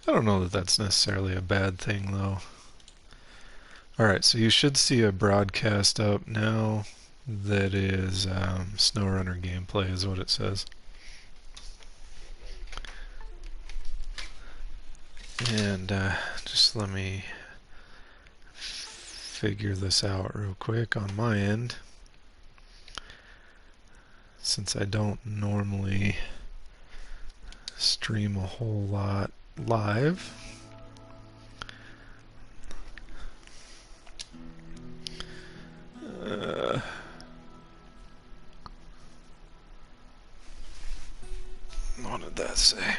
I don't know that that's necessarily a bad thing though. Alright, so you should see a broadcast up now that is Snowrunner gameplay is what it says. And just let me figure this out real quick on my end. Since I don't normally stream a whole lot live. What did that say?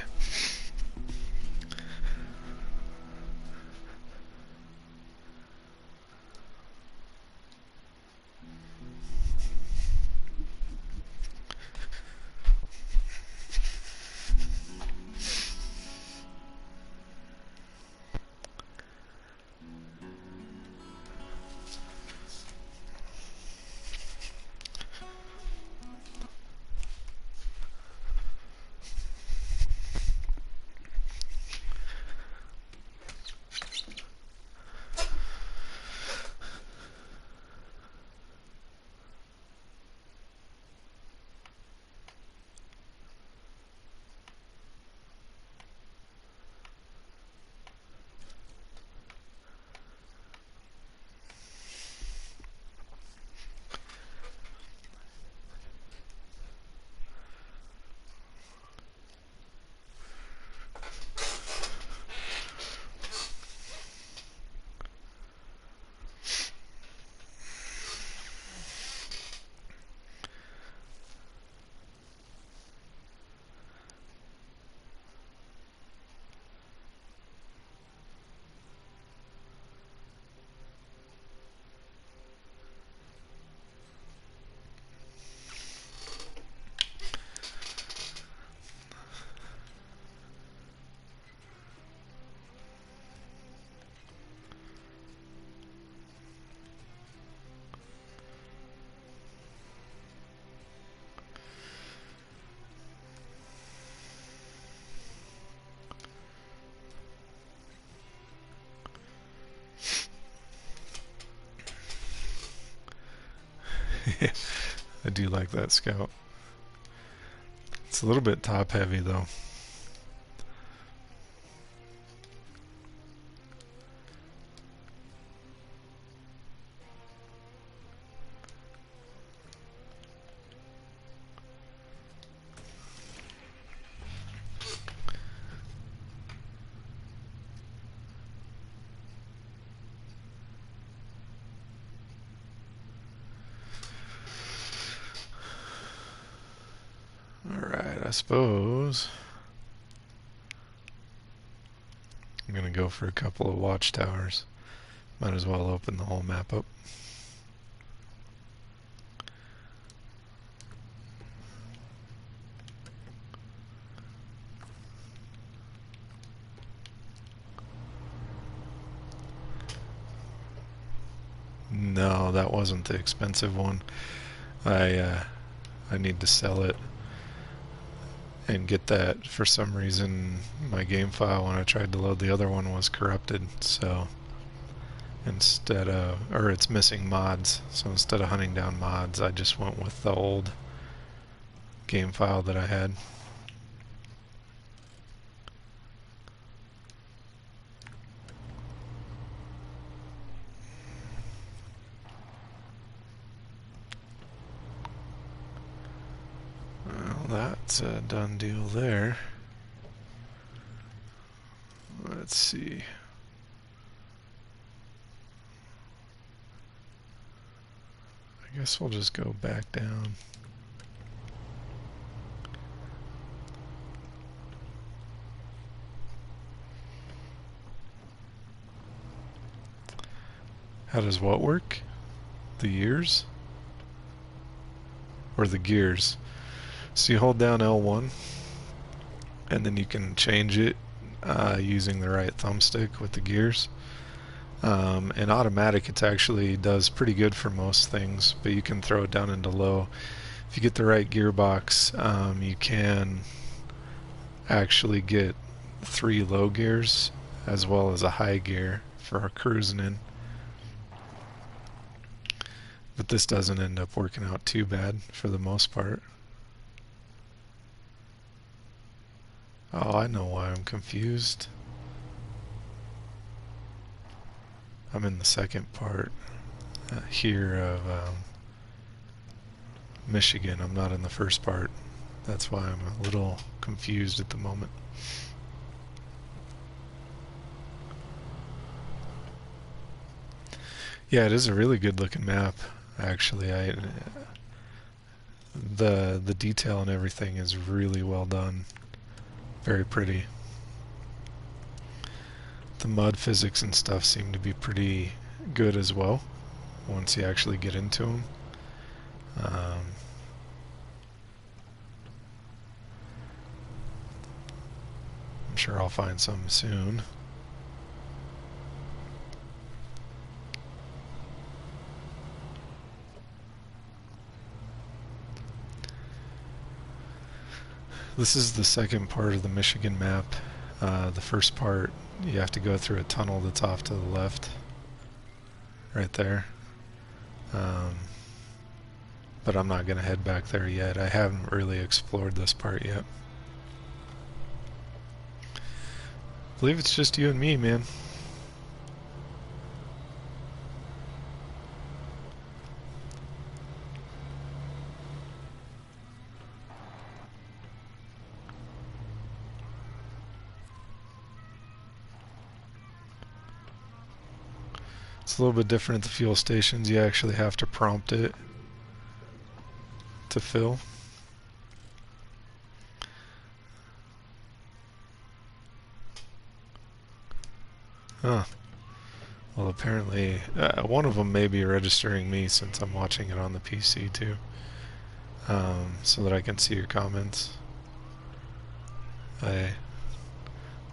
I do like that scout. It's a little bit top heavy though. Alright, I suppose I'm gonna go for a couple of watchtowers. Might as well open the whole map up. No, that wasn't the expensive one. I need to sell it and get that. For some reason, my game file when I tried to load the other one was corrupted, so instead of, or it's missing mods, so instead of hunting down mods, I just went with the old game file that I had. Well, that's a done deal there. Let's see. I guess we'll just go back down. How does what work? The years? Or the gears? So you hold down L1 and then you can change it using the right thumbstick with the gears. In automatic it actually does pretty good for most things, but you can throw it down into low. If you get the right gearbox, you can actually get 3 low gears as well as a high gear for cruising in. But this doesn't end up working out too bad for the most part. Oh, I know why I'm confused. I'm in the second part here of Michigan. I'm not in the first part. That's why I'm a little confused at the moment. Yeah, it is a really good looking map, actually. The detail and everything is really well done. Very pretty. The mud physics and stuff seem to be pretty good as well once you actually get into them. I'm sure I'll find some soon. This is the second part of the Michigan map. The first part, you have to go through a tunnel that's off to the left, right there. But I'm not going to head back there yet. I haven't really explored this part yet. I believe it's just you and me, man. It's a little bit different at the fuel stations. You actually have to prompt it to fill. Huh. Well, apparently one of them may be registering me since I'm watching it on the PC too, so that I can see your comments. I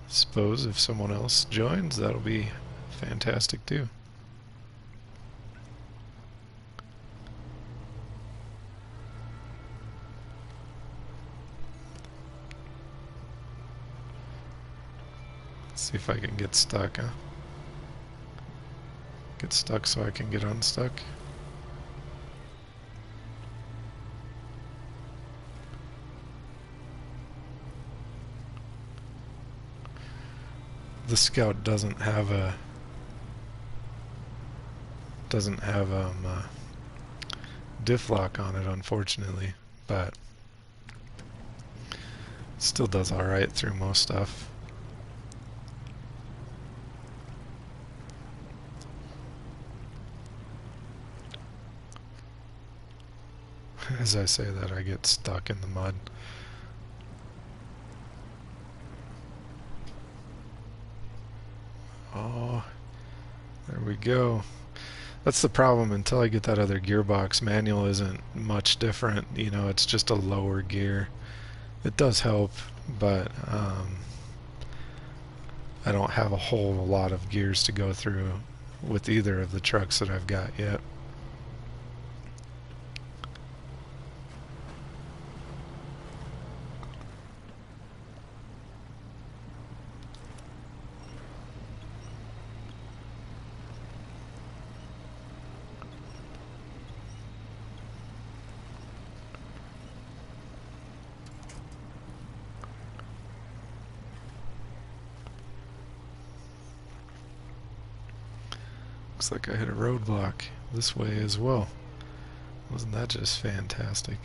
suppose if someone else joins, that'll be fantastic too. Let's see if I can get stuck, huh? Get stuck so I can get unstuck. The Scout doesn't have diff lock on it, unfortunately, but still does all right through most stuff. As I say that, I get stuck in the mud. Oh, there we go. That's the problem. Until I get that other gearbox, manual isn't much different. You know, it's just a lower gear. It does help, but I don't have a whole lot of gears to go through with either of the trucks that I've got yet. Looks like I hit a roadblock this way as well. Wasn't that just fantastic?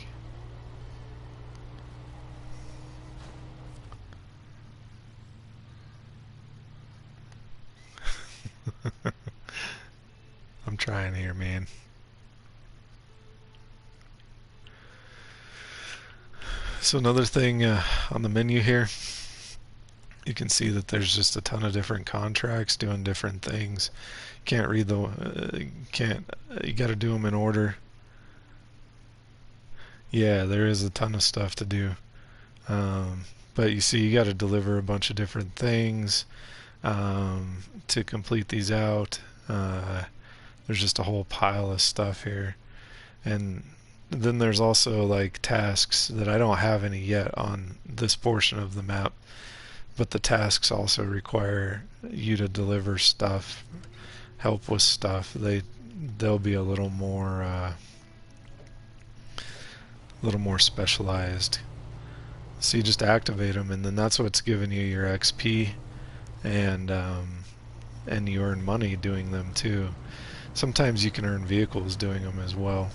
I'm trying here, man. So another thing on the menu here, you can see that there's just a ton of different contracts doing different things. Can't read the you got to do them in order. Yeah, there is a ton of stuff to do, but you see you got to deliver a bunch of different things to complete these out. There's just a whole pile of stuff here, and then there's also like tasks that I don't have any yet on this portion of the map, but the tasks also require you to deliver stuff, help with stuff. They'll be a little more specialized. So you just activate them, and then that's what's giving you your XP, and you earn money doing them too. Sometimes you can earn vehicles doing them as well.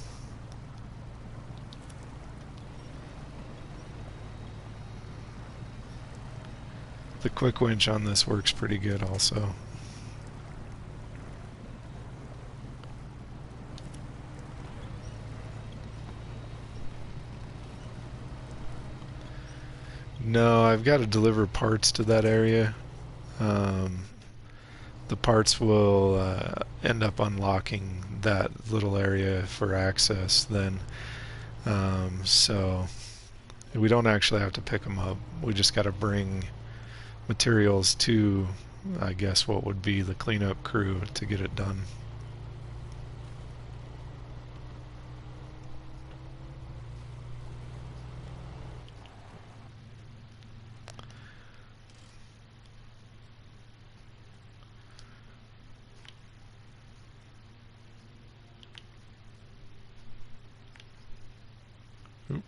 The quick winch on this works pretty good also. No, I've got to deliver parts to that area. Um, the parts will end up unlocking that little area for access then. So we don't actually have to pick them up. We just got to bring materials to, I guess, what would be the cleanup crew to get it done. Oop.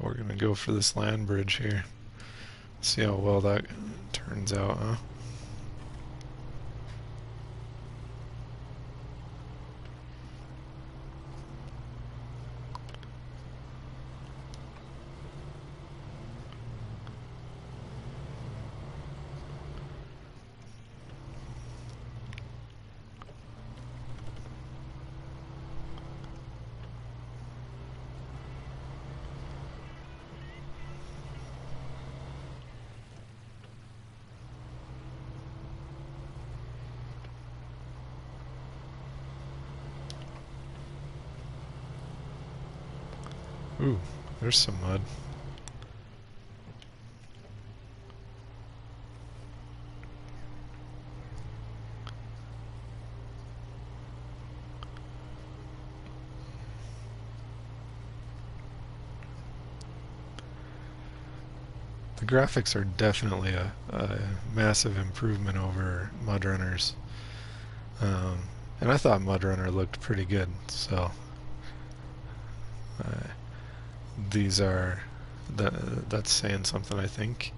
We're gonna go for this land bridge here. See how well that turns out, huh? Ooh, there's some mud. The graphics are definitely a massive improvement over Mudrunners. And I thought Mudrunner looked pretty good, so uh, these are that's saying something, I think.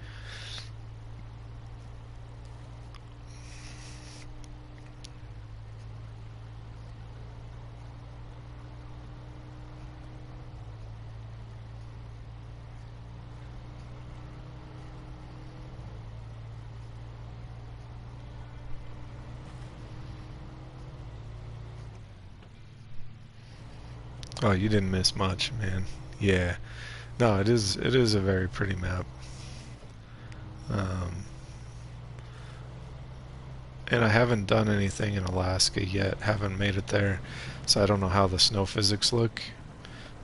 Oh, you didn't miss much, man. Yeah. No, it is a very pretty map. Um, and I haven't done anything in Alaska yet. Haven't made it there, so I don't know how the snow physics look.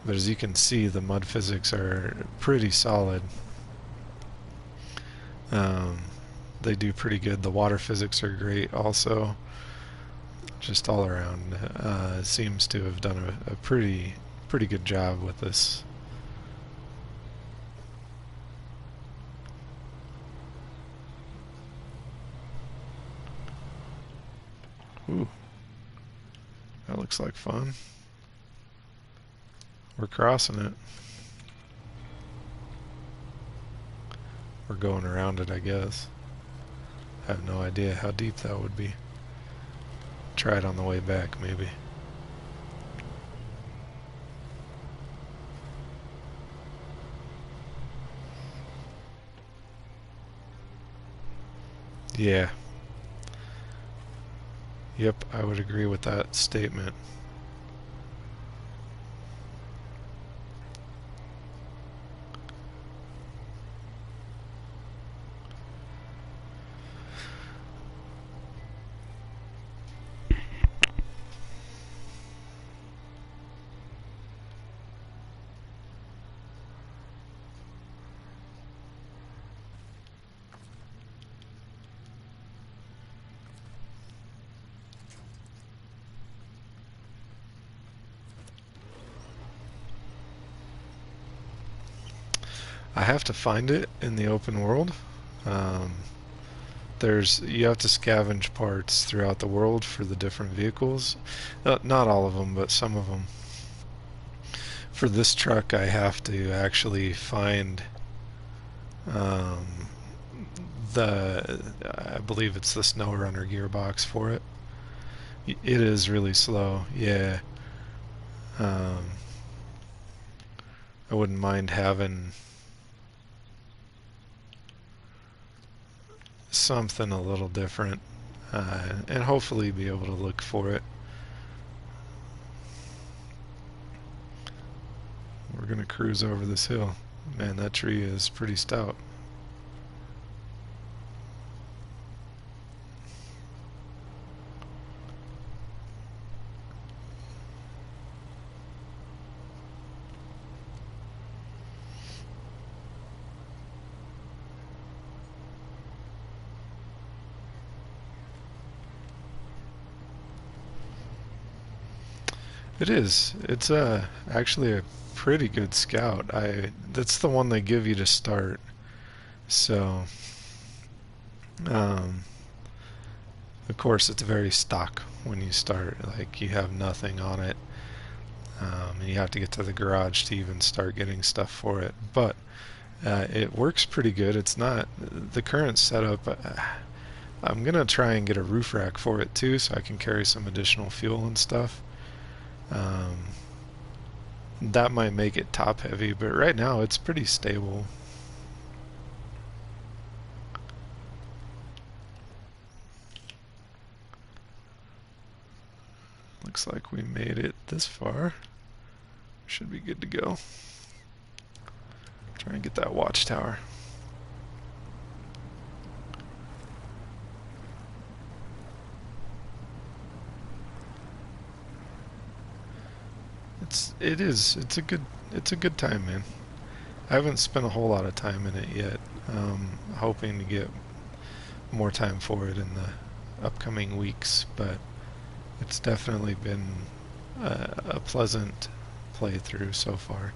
But as you can see, the mud physics are pretty solid. Um, they do pretty good. The water physics are great also. Just all around, seems to have done a pretty good job with this. Ooh, that looks like fun. We're crossing it. We're going around it, I guess. I have no idea how deep that would be. Try it on the way back, maybe. Yeah. Yep, I would agree with that statement. I have to find it in the open world. Um, you have to scavenge parts throughout the world for the different vehicles. Not all of them, but some of them. For this truck, I have to actually find um, I believe it's the Snowrunner gearbox for it. It is really slow, yeah. Um, I wouldn't mind having something a little different, and hopefully be able to look for it. We're gonna cruise over this hill. Man, that tree is pretty stout. It is. It's actually a pretty good scout. That's the one they give you to start. So, um, of course, it's very stock when you start. Like you have nothing on it, and you have to get to the garage to even start getting stuff for it. But it works pretty good. It's not the current setup. I'm gonna try and get a roof rack for it too, so I can carry some additional fuel and stuff. Um, that might make it top heavy, but right now it's pretty stable. Looks like we made it this far. Should be good to go. Try and get that watchtower. It's a good time, man. I haven't spent a whole lot of time in it yet. Hoping to get more time for it in the upcoming weeks, but it's definitely been a pleasant playthrough so far.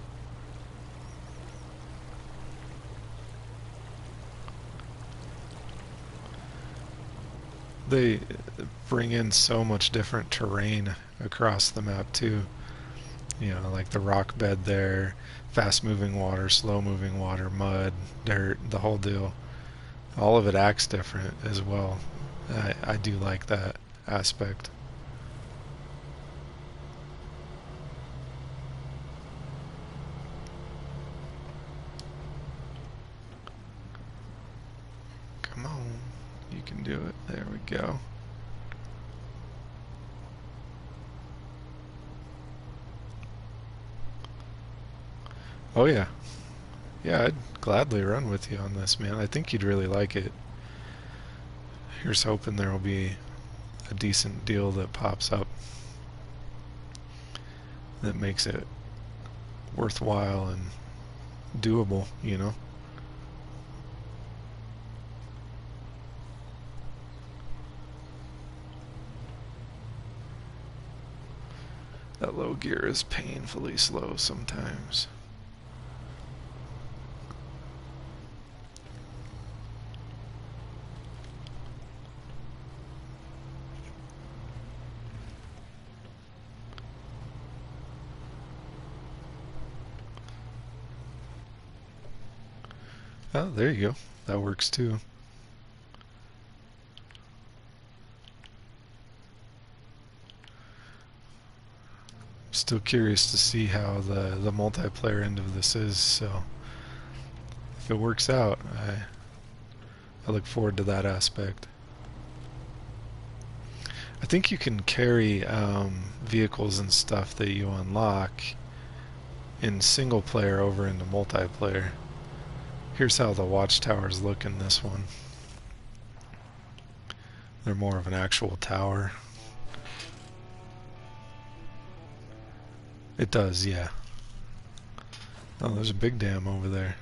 They bring in so much different terrain across the map too. You know, like the rock bed there, fast moving water, slow moving water, mud, dirt, the whole deal. All of it acts different as well. I do like that aspect. Come on, you can do it. There we go. Oh yeah. Yeah, I'd gladly run with you on this, man. I think you'd really like it. Here's hoping there will be a decent deal that pops up that makes it worthwhile and doable, you know? That low gear is painfully slow sometimes. Oh, there you go. That works too. Still curious to see how the multiplayer end of this is, so if it works out, I look forward to that aspect. I think you can carry vehicles and stuff that you unlock in single player over into multiplayer. Here's how the watchtowers look in this one. They're more of an actual tower. It does, yeah. Oh, there's a big dam over there.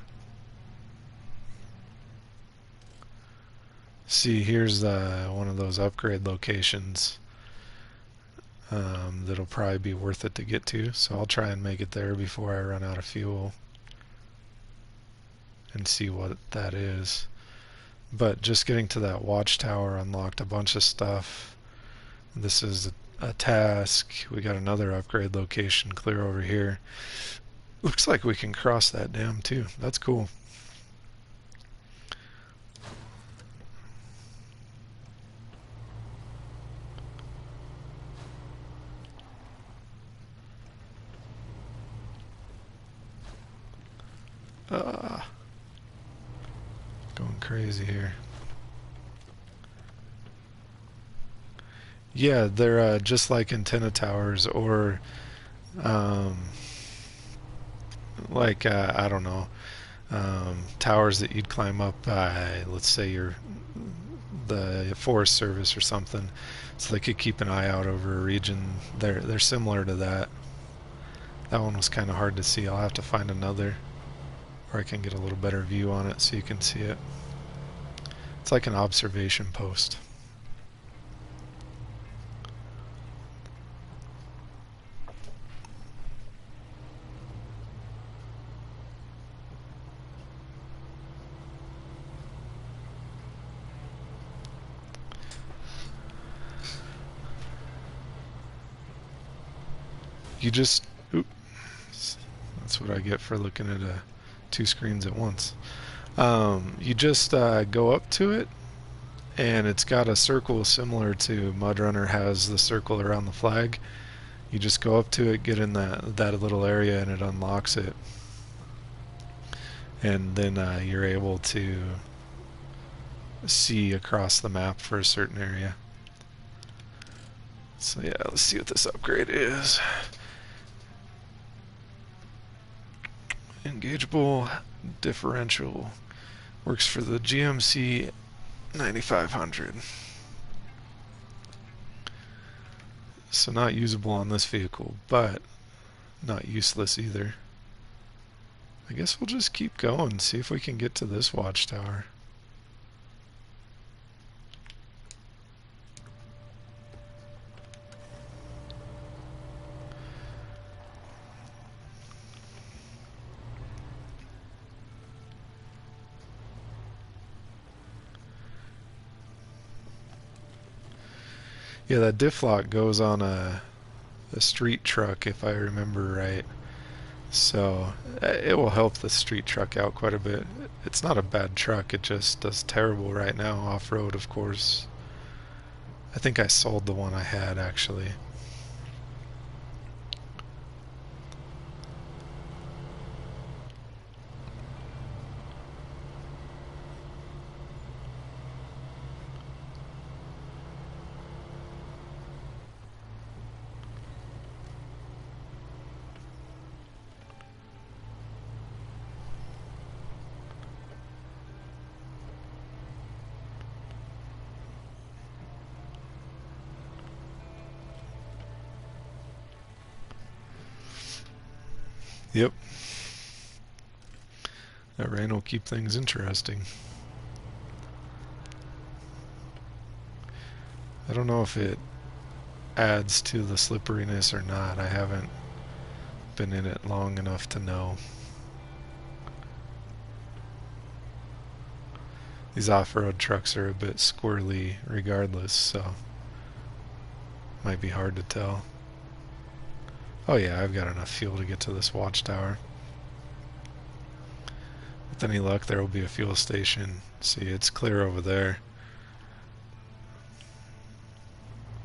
See, here's one of those upgrade locations that'll probably be worth it to get to, so I'll try and make it there before I run out of fuel. and see what that is. But just getting to that watchtower unlocked a bunch of stuff. This is a task. We got another upgrade location clear over here. Looks like we can cross that dam too. That's cool. Going crazy here. Yeah, they're just like antenna towers, or like I don't know, towers that you'd climb up by, let's say you're the Forest Service or something, so they could keep an eye out over a region. They're similar to that. That one was kind of hard to see. I'll have to find another where I can get a little better view on it so you can see it. It's like an observation post. You just, oops, that's what I get for looking at two screens at once. You just go up to it, and it's got a circle similar to MudRunner has the circle around the flag. You just go up to it, get in that little area, and it unlocks it. And then you're able to see across the map for a certain area. So yeah, let's see what this upgrade is. Engageable differential. Works for the GMC 9500. So not usable on this vehicle, but not useless either. I guess we'll just keep going, see if we can get to this watchtower. Yeah, that diff lock goes on a street truck, if I remember right. So it will help the street truck out quite a bit. It's not a bad truck, it just does terrible right now off-road, of course. I think I sold the one I had, actually. Yep. That rain will keep things interesting. I don't know if it adds to the slipperiness or not. I haven't been in it long enough to know. These off-road trucks are a bit squirrely regardless, so might be hard to tell. Oh yeah, I've got enough fuel to get to this watchtower. With any luck, there will be a fuel station. See, it's clear over there.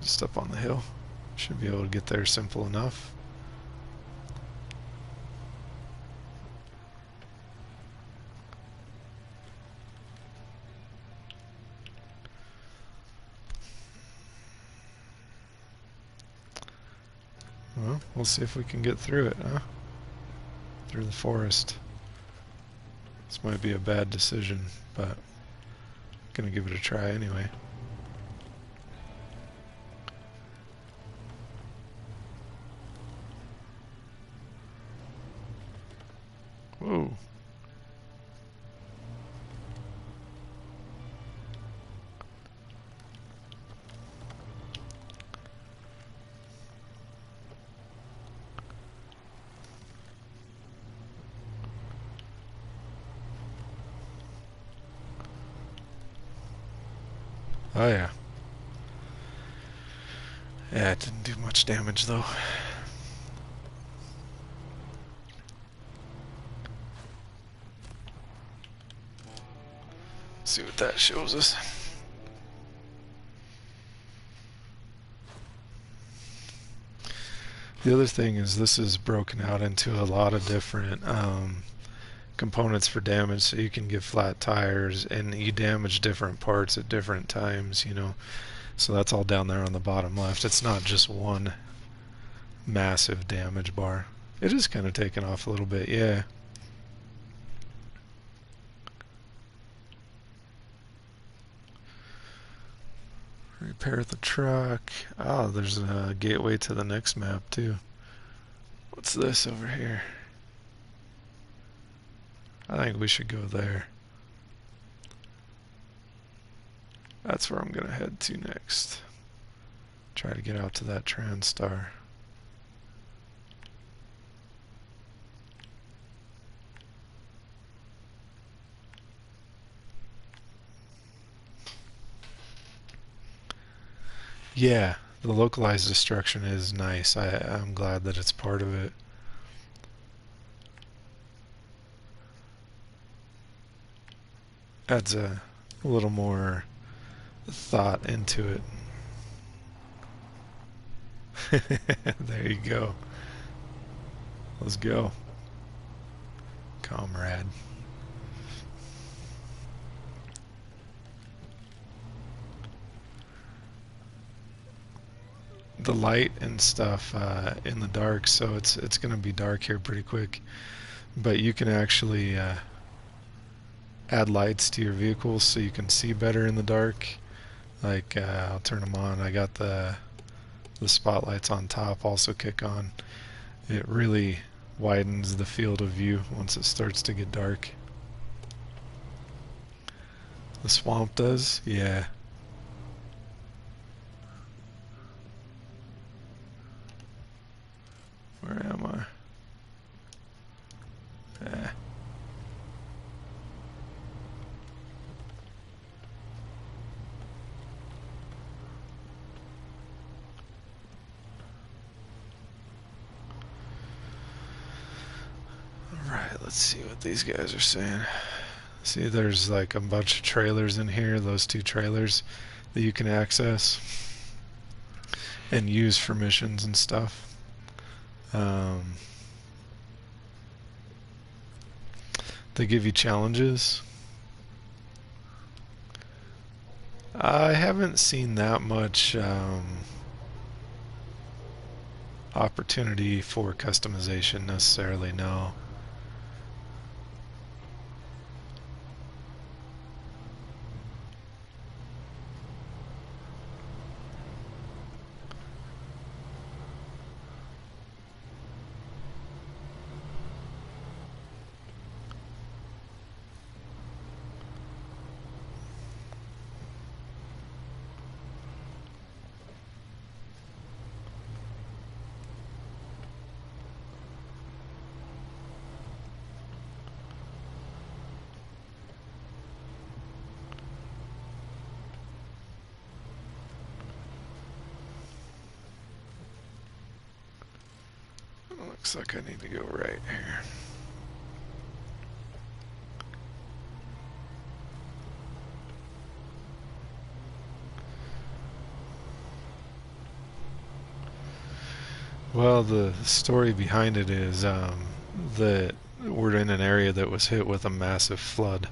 Just up on the hill. Should be able to get there simple enough. Well, we'll see if we can get through it, huh? Through the forest. This might be a bad decision, but I'm gonna give it a try anyway. Whoa. Oh yeah. Yeah, it didn't do much damage though. Let's see what that shows us. The other thing is this is broken out into a lot of different components for damage, so you can get flat tires and you damage different parts at different times, you know. So that's all down there on the bottom left. It's not just one massive damage bar. It is kind of taken off a little bit, yeah. Repair the truck. Oh, there's a gateway to the next map too. What's this over here? I think we should go there. That's where I'm gonna head to next. Try to get out to that TranStar. Yeah, the localized destruction is nice. I'm glad that it's part of it. Adds a little more thought into it. There you go. Let's go, comrade. The light and stuff in the dark, so it's gonna be dark here pretty quick. But you can actually add lights to your vehicles so you can see better in the dark. Like I'll turn them on. I got the spotlights on top also kick on. It really widens the field of view once it starts to get dark. The swamp does, yeah. Where am I? Alright, let's see what these guys are saying. See, there's like a bunch of trailers in here, those two trailers that you can access and use for missions and stuff. They give you challenges. I haven't seen that much opportunity for customization necessarily, no. Looks like I need to go right here. Well, the story behind it is that we're in an area that was hit with a massive flood.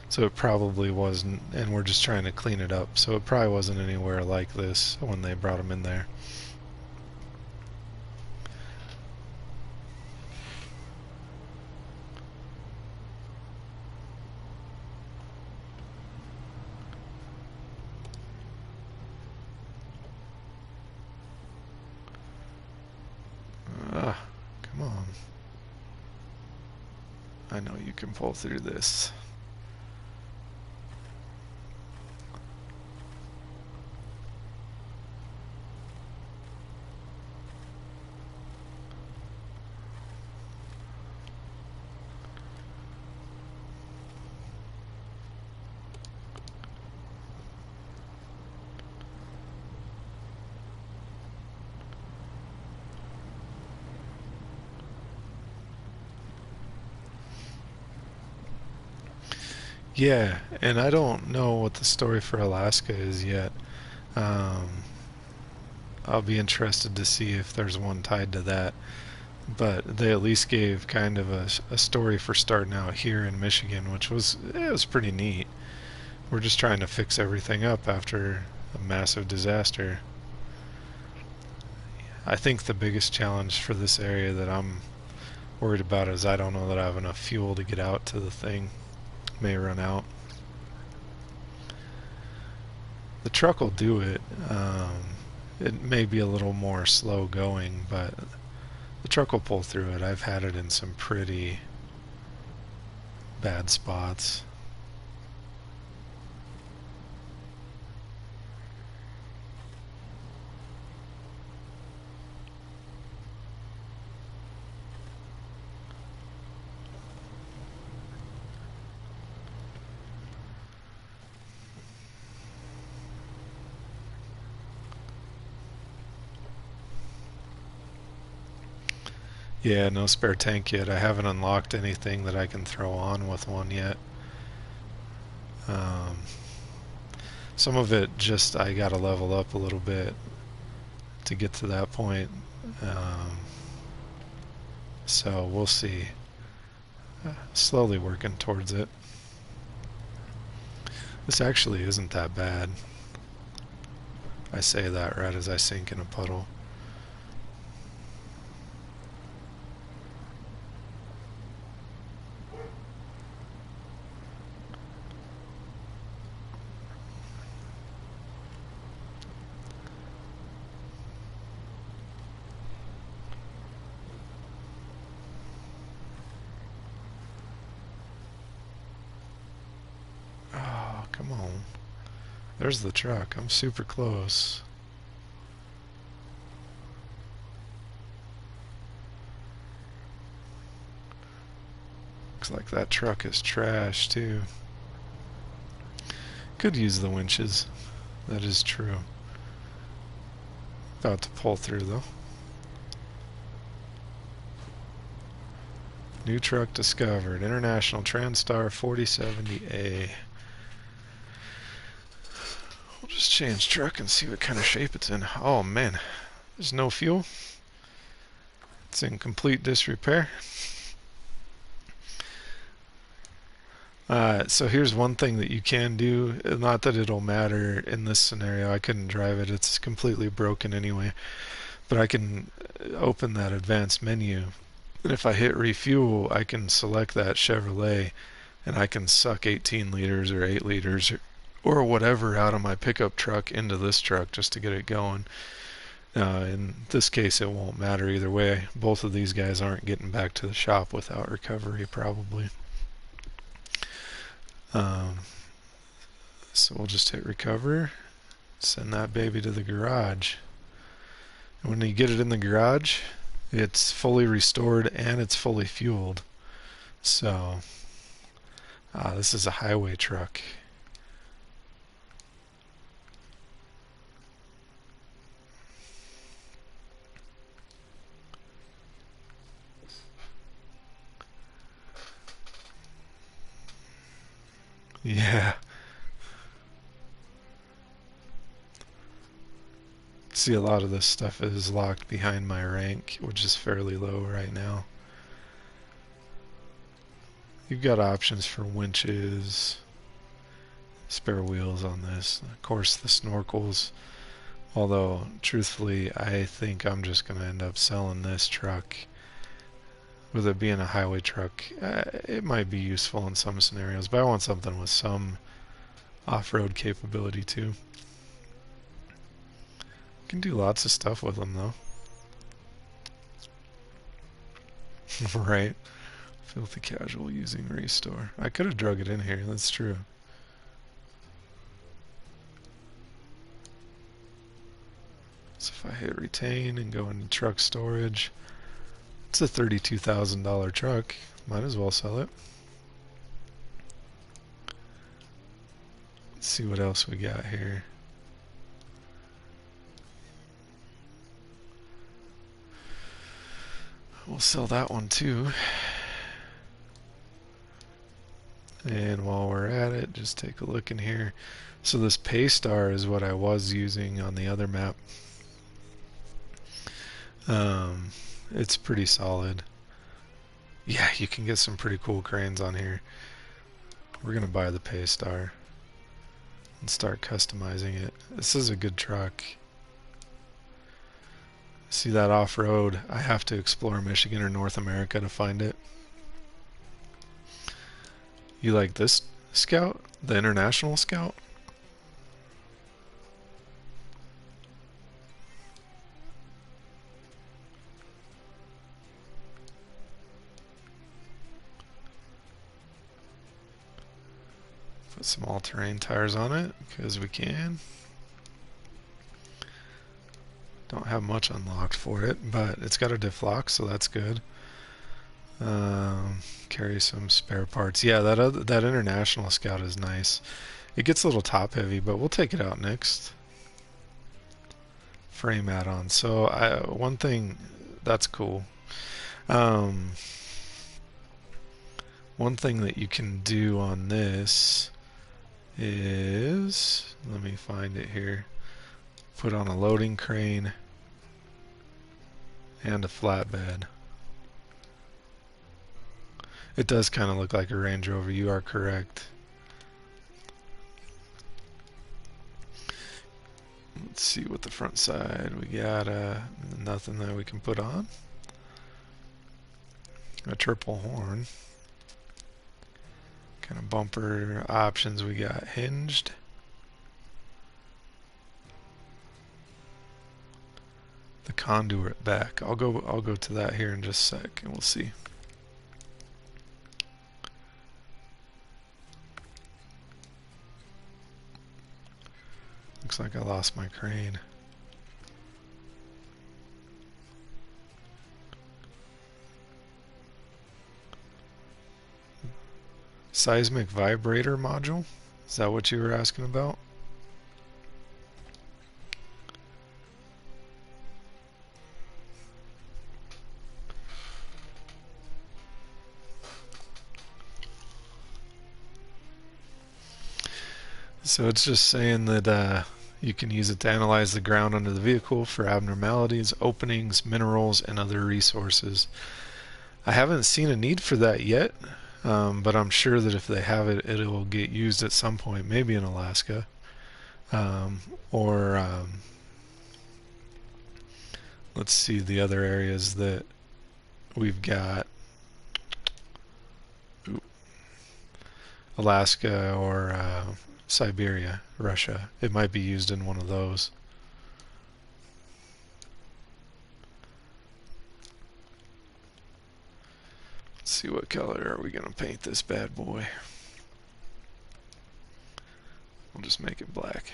So it probably wasn't, and we're just trying to clean it up. So it probably wasn't anywhere like this when they brought them in there. Come on. I know you can pull through this. Yeah, and I don't know what the story for Alaska is yet. Um, I'll be interested to see if there's one tied to that. But they at least gave kind of a story for starting out here in Michigan, which was it was pretty neat. We're just trying to fix everything up after a massive disaster. I think the biggest challenge for this area that I'm worried about is I don't know that I have enough fuel to get out to the thing. May run out. The truck will do it. It may be a little more slow going, but the truck will pull through it. I've had it in some pretty bad spots. Yeah, no spare tank yet. I haven't unlocked anything that I can throw on with one yet. Um, some of it just I gotta level up a little bit to get to that point. Um, so we'll see. Slowly working towards it. This actually isn't that bad. I say that right as I sink in a puddle. Oh, come on. There's the truck. I'm super close. Looks like that truck is trash too. Could use the winches. That is true. About to pull through though. New truck discovered. International Transtar 4070A. We'll just change truck and see what kind of shape it's in. Oh man, there's no fuel. It's in complete disrepair. So here's one thing that you can do. Not that it'll matter in this scenario. I couldn't drive it. It's completely broken anyway. But I can open that advanced menu. And if I hit refuel, I can select that Chevrolet and I can suck 18 liters or 8 liters or whatever out of my pickup truck into this truck just to get it going. In this case, it won't matter either way. Both of these guys aren't getting back to the shop without recovery, probably. Um, so we'll just hit recover, send that baby to the garage. And when you get it in the garage, it's fully restored and it's fully fueled. So, this is a highway truck. Yeah. See, a lot of this stuff is locked behind my rank, which is fairly low right now. You've got options for winches, spare wheels on this. Of course, the snorkels. Although, truthfully, I think I'm just going to end up selling this truck. With it being a highway truck, it might be useful in some scenarios, but I want something with some off-road capability too. You can do lots of stuff with them though. Right? Filthy casual using restore. I could have drug it in here, that's true. So if I hit retain and go into truck storage, it's a $32,000 truck. Might as well sell it. Let's see what else we got here. We'll sell that one too. And while we're at it, just take a look in here. So this Paystar is what I was using on the other map. It's pretty solid. Yeah, you can get some pretty cool cranes on here. We're gonna buy the Paystar and start customizing it. This is a good truck. See that off-road? I have to explore Michigan or North America to find it. You like this Scout? The International Scout? Put some all-terrain tires on it because we can. Don't have much unlocked for it, but it's got a diff lock, so that's good. Carry some spare parts. Yeah, that International Scout is nice. It gets a little top heavy, but we'll take it out next. Frame add-on. So one thing that's cool. One thing that you can do on this is, let me find it here. Put on a loading crane and a flatbed. It does kind of look like a Range Rover, you are correct. Let's see what the front side, we got nothing that we can put on. A triple horn. Kind of bumper options we got hinged. The conduit back. I'll go to that here in just a sec and we'll see. Looks like I lost my crane. Seismic vibrator module? Is that what you were asking about? So it's just saying that you can use it to analyze the ground under the vehicle for abnormalities, openings, minerals, and other resources. I haven't seen a need for that yet, but I'm sure that if they have it, it will get used at some point, maybe in Alaska. Let's see the other areas that we've got. Alaska or Siberia, Russia. It might be used in one of those. Let's see, what color are we going to paint this bad boy? We'll just make it black.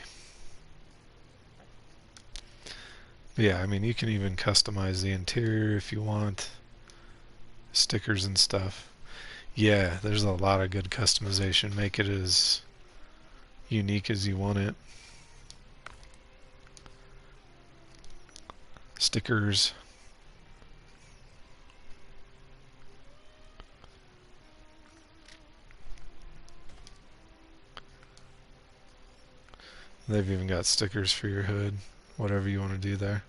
But yeah, I mean, you can even customize the interior if you want. Stickers and stuff. Yeah, there's a lot of good customization. Make it as unique as you want it. Stickers. They've even got stickers for your hood, whatever you want to do there.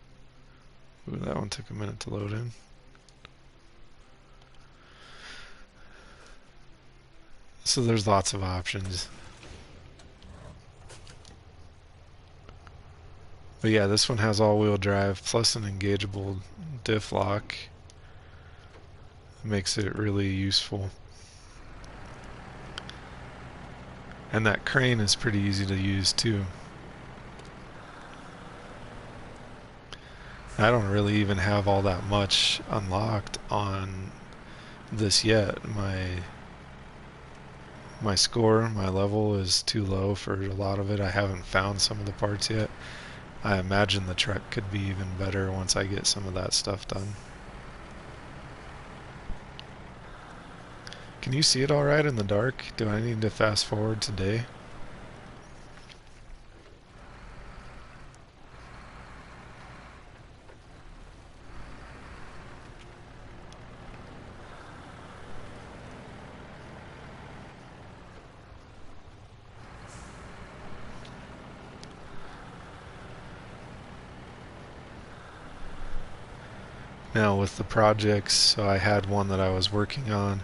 Ooh, that one took a minute to load in. So there's lots of options. But yeah, this one has all-wheel drive plus an engageable diff lock. It makes it really useful. And that crane is pretty easy to use too. I don't really even have all that much unlocked on this yet. My score, my level is too low for a lot of it. I haven't found some of the parts yet. I imagine the truck could be even better once I get some of that stuff done. Can you see it all right in the dark? Do I need to fast forward today? Now with the projects, so I had one that I was working on.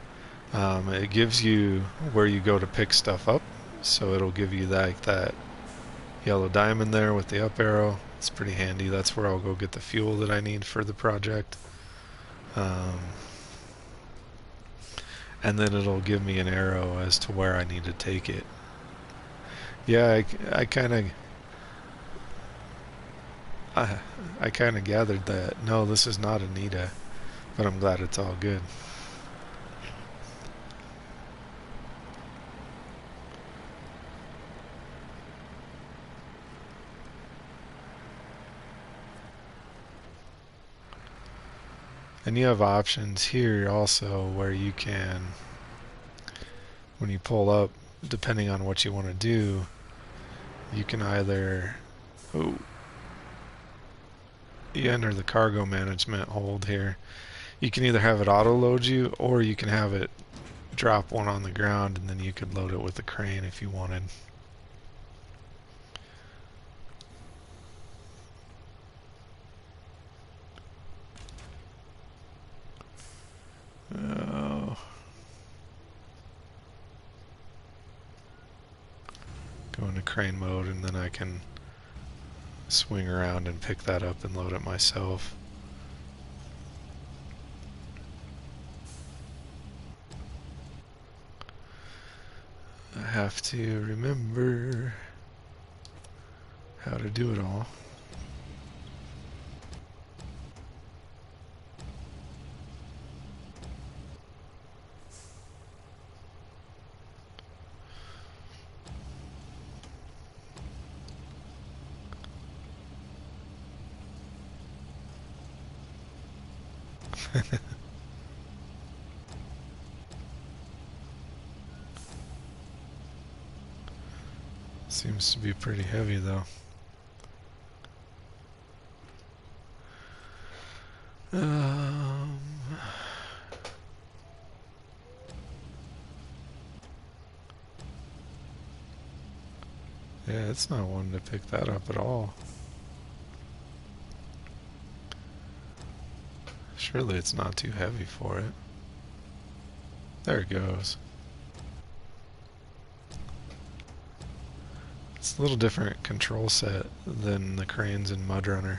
It gives you where you go to pick stuff up. So it'll give you that yellow diamond there with the up arrow. It's pretty handy. That's where I'll go get the fuel that I need for the project. Um, and then it'll give me an arrow as to where I need to take it. Yeah, I kind of I, I kind of gathered that. No, this is not Anita, but I'm glad it's all good. And you have options here also where you can, when you pull up, depending on what you want to do, you can either, oh, you enter the cargo management hold here. You can either have it auto load you, or you can have it drop one on the ground and then you could load it with a crane if you wanted. Oh. Go into crane mode and then I can swing around and pick that up and load it myself. I have to remember how to do it all. Seems to be pretty heavy though. Um, yeah, it's not one to pick that up at all. Surely it's not too heavy for it. There it goes. It's a little different control set than the cranes in Mudrunner.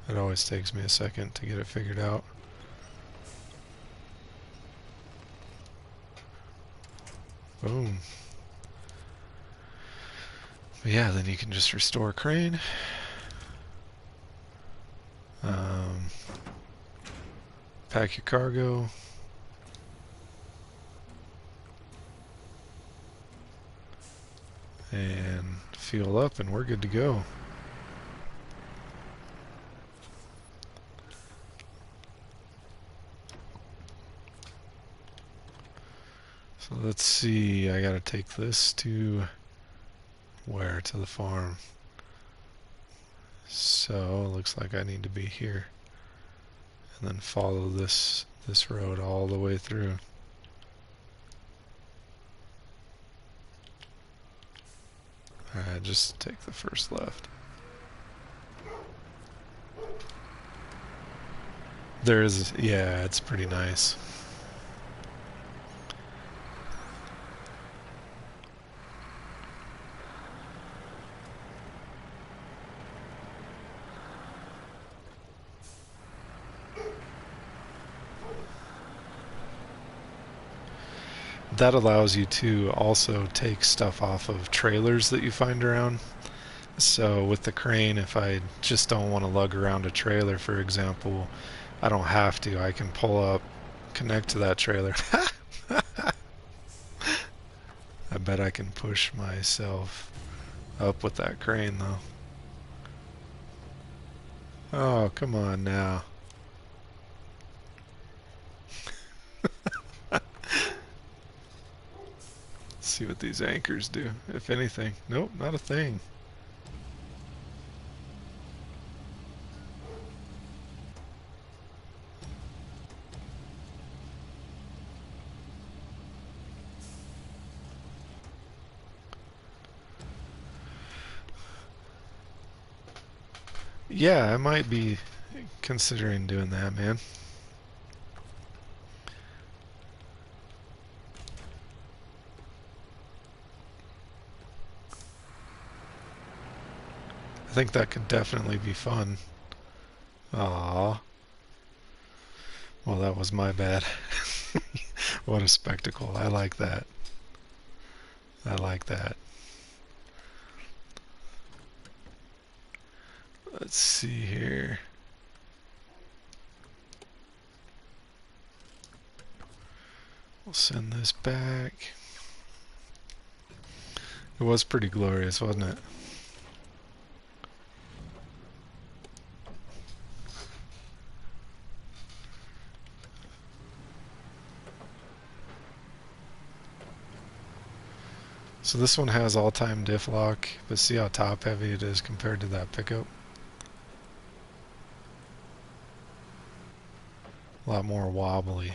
It always takes me a second to get it figured out. Boom. But yeah, then you can just restore crane. Pack your cargo. And fuel up and we're good to go. So let's see, I gotta take this to where? To the farm. So it looks like I need to be here. And then follow this road all the way through. Alright, just take the first left. There's, yeah, it's pretty nice. That allows you to also take stuff off of trailers that you find around. So with the crane, if I just don't want to lug around a trailer, for example, I don't have to. I can pull up, connect to that trailer. I bet I can push myself up with that crane though. Oh, come on now. Let's see what these anchors do, if anything. Nope, not a thing. Yeah, I might be considering doing that, man. I think that could definitely be fun. Aww. Well, that was my bad. What a spectacle. I like that. I like that. Let's see here. We'll send this back. It was pretty glorious, wasn't it? So this one has all-time diff lock, but see how top-heavy it is compared to that pickup? A lot more wobbly.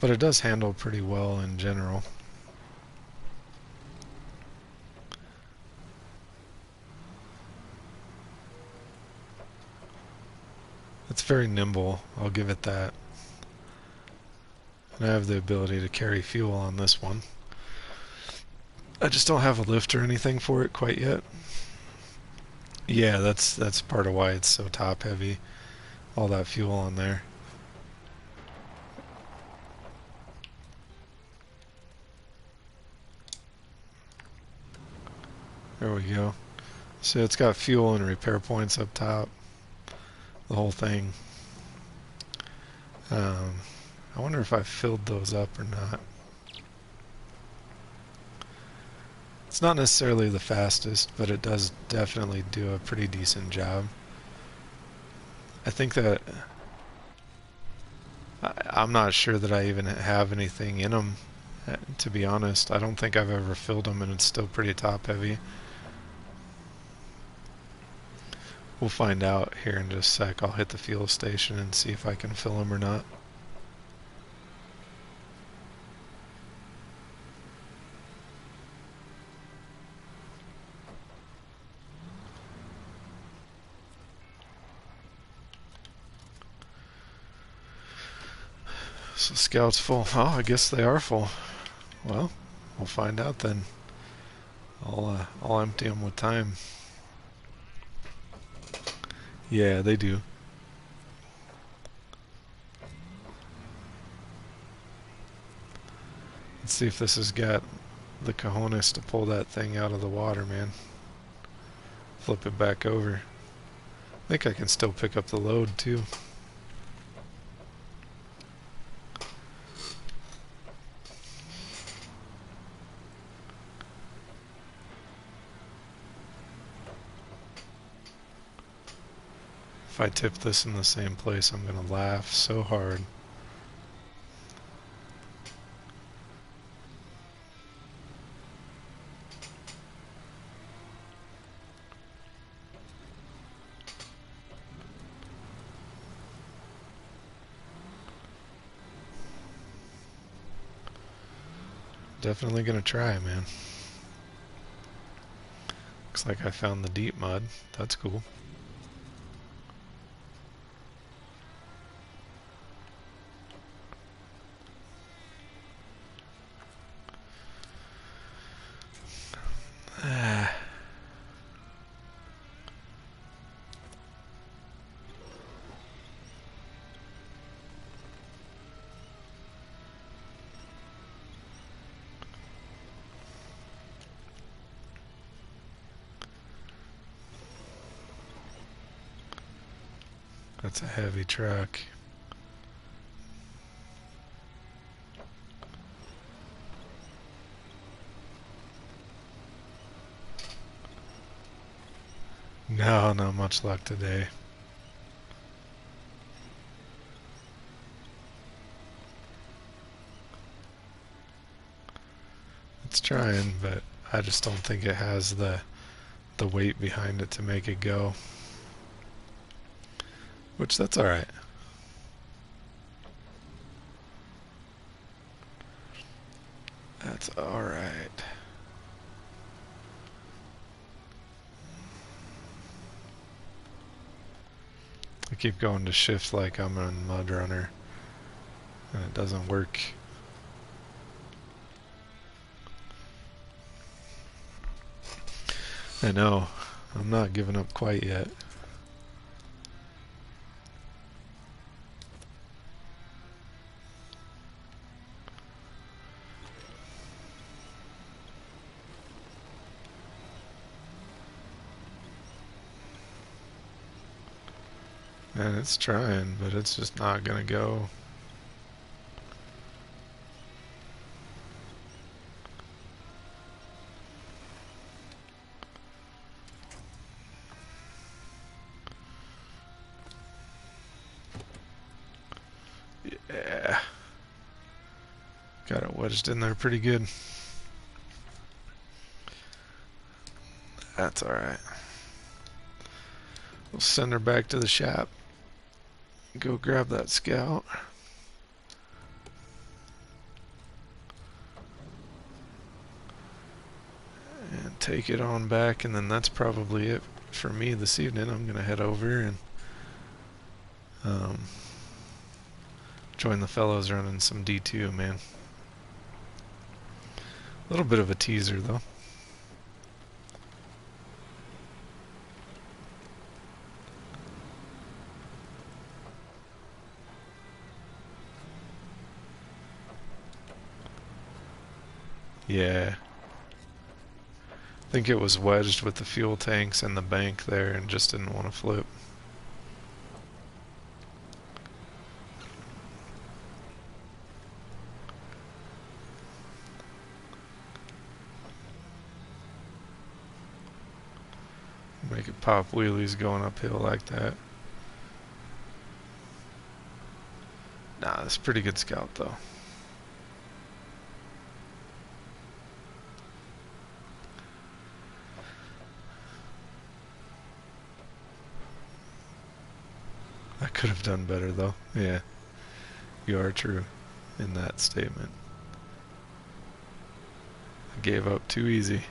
But it does handle pretty well in general. It's very nimble, I'll give it that. And I have the ability to carry fuel on this one. I just don't have a lift or anything for it quite yet. Yeah, that's part of why it's so top heavy. All that fuel on there. There we go. So it's got fuel and repair points up top. The whole thing. I wonder if I filled those up or not. It's not necessarily the fastest, but it does definitely do a pretty decent job. I think that I'm not sure that I even have anything in them, to be honest. I don't think I've ever filled them, and it's still pretty top heavy. We'll find out here in just a sec. I'll hit the fuel station and see if I can fill them or not. So Scout's full. Oh, I guess they are full. Well, we'll find out then. I'll empty them with time. Yeah, they do. Let's see if this has got the cojones to pull that thing out of the water, man. Flip it back over. I think I can still pick up the load too. If I tip this in the same place, I'm gonna laugh so hard. Definitely gonna try, man. Looks like I found the deep mud. That's cool. Ah. That's a heavy truck. No, not much luck today. It's trying, but I just don't think it has the weight behind it to make it go. Which, that's alright. That's alright. keep going to shift like I'm on Mud Runner, and it doesn't work. I know. I'm not giving up quite yet. And it's trying, but it's just not gonna go. Yeah. Got it wedged in there pretty good. That's alright. We'll send her back to the shop. Go grab that scout. And take it on back, and then that's probably it for me this evening. I'm going to head over and join the fellows running some D2, man. A little bit of a teaser, though. Yeah. I think it was wedged with the fuel tanks and the bank there and just didn't want to flip. Make it pop wheelies going uphill like that. Nah, that's a pretty good scout though. I could have done better though. Yeah, you are true in that statement. I gave up too easy.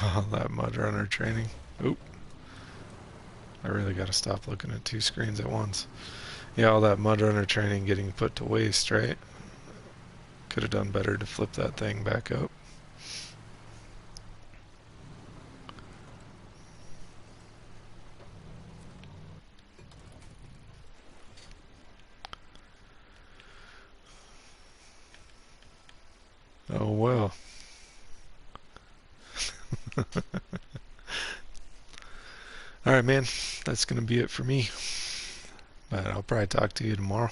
All that mud runner training. Oop. I really gotta stop looking at two screens at once. Yeah, all that mud runner training getting put to waste, right? Could have done better to flip that thing back up. Oh well. Alright, man. That's gonna be it for me. But I'll probably talk to you tomorrow.